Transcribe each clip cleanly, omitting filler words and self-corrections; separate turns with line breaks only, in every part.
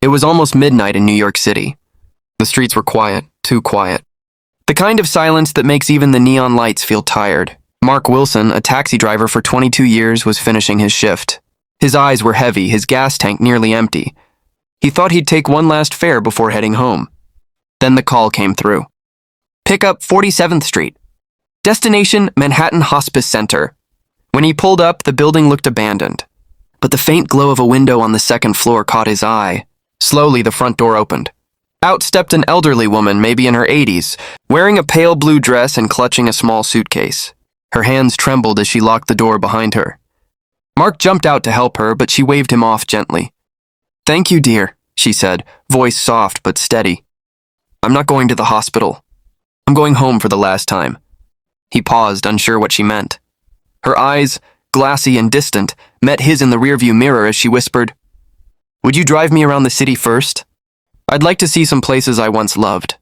It was almost midnight in New York City. The streets were quiet, too quiet. The kind of silence that makes even the neon lights feel tired. Mark Wilson, a taxi driver for 22 years, was finishing his shift. His eyes were heavy, his gas tank nearly empty. He thought he'd take one last fare before heading home. Then the call came through. Pick up 47th Street. Destination, Manhattan Hospice Center. When he pulled up, the building looked abandoned. But the faint glow of a window on the second floor caught his eye. Slowly, the front door opened. Out stepped an elderly woman, maybe in her 80s, wearing a pale blue dress and clutching a small suitcase. Her hands trembled as she locked the door behind her. Mark jumped out to help her, but she waved him off gently. "Thank you, dear," she said, voice soft but steady. "I'm not going to the hospital. I'm going home for the last time." He paused, unsure what she meant. Her eyes, glassy and distant, met his in the rearview mirror as she whispered, "Would you drive me around the city first? I'd like to see some places I once loved.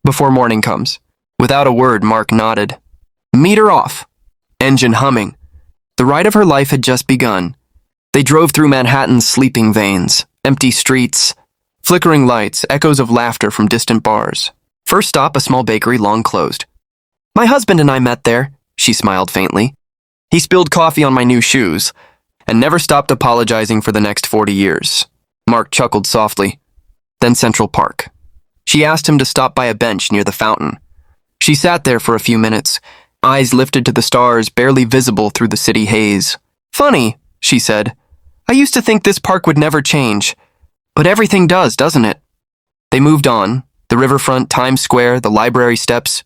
Before morning comes." Without a word, Mark nodded. Meet her off. Engine humming. The ride of her life had just begun. They drove through Manhattan's sleeping veins, empty streets, flickering lights, echoes of laughter from distant bars. First stop, a small bakery long closed. "My husband and I met there," she smiled faintly. "He spilled coffee on my new shoes, and never stopped apologizing for the next 40 years. Mark chuckled softly. Then Central Park. She asked him to stop by a bench near the fountain. She sat there for a few minutes, eyes lifted to the stars barely visible through the city haze. "Funny," she said. "I used to think this park would never change. But everything does, doesn't it?" They moved on. The riverfront, Times Square, the library steps.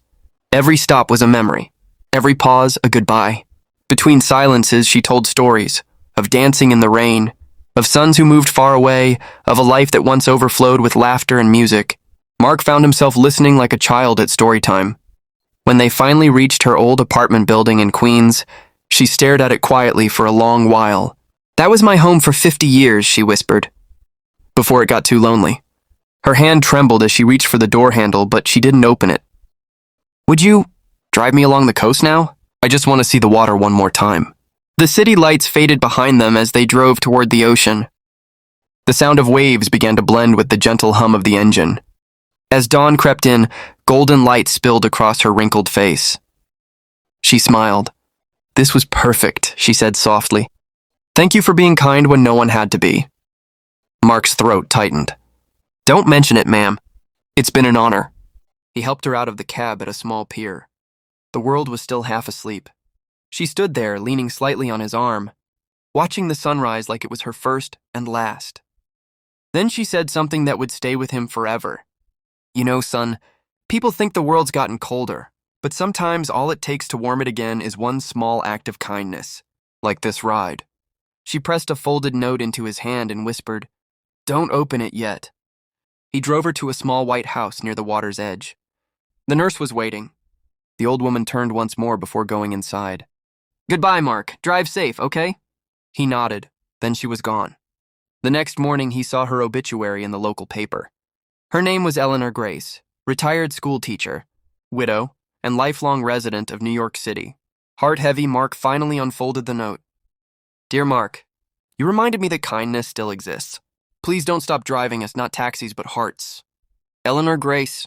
Every stop was a memory. Every pause, a goodbye. Between silences, she told stories. Of dancing in the rain. Of sons who moved far away. Of a life that once overflowed with laughter and music. Mark found himself listening like a child at story time. When they finally reached her old apartment building in Queens, she stared at it quietly for a long while. "That was my home for 50 years, she whispered. Before it got too lonely. Her hand trembled as she reached for the door handle, but she didn't open it. "Would you drive me along the coast now? I just want to see the water one more time." The city lights faded behind them as they drove toward the ocean. The sound of waves began to blend with the gentle hum of the engine. As dawn crept in, golden light spilled across her wrinkled face. She smiled. "This was perfect," she said softly. "Thank you for being kind when no one had to be." Mark's throat tightened. "Don't mention it, ma'am. It's been an honor." He helped her out of the cab at a small pier. The world was still half asleep. She stood there, leaning slightly on his arm, watching the sunrise like it was her first and last. Then she said something that would stay with him forever. "You know, son, people think the world's gotten colder, but sometimes all it takes to warm it again is one small act of kindness, like this ride." She pressed a folded note into his hand and whispered, "Don't open it yet." He drove her to a small white house near the water's edge. The nurse was waiting. The old woman turned once more before going inside. "Goodbye, Mark. Drive safe, okay?" He nodded. Then she was gone. The next morning, he saw her obituary in the local paper. Her name was Eleanor Grace, retired school teacher, widow, and lifelong resident of New York City. Heart-heavy, Mark finally unfolded the note. "Dear Mark, you reminded me that kindness still exists. Please don't stop driving us, not taxis but hearts. Eleanor Grace."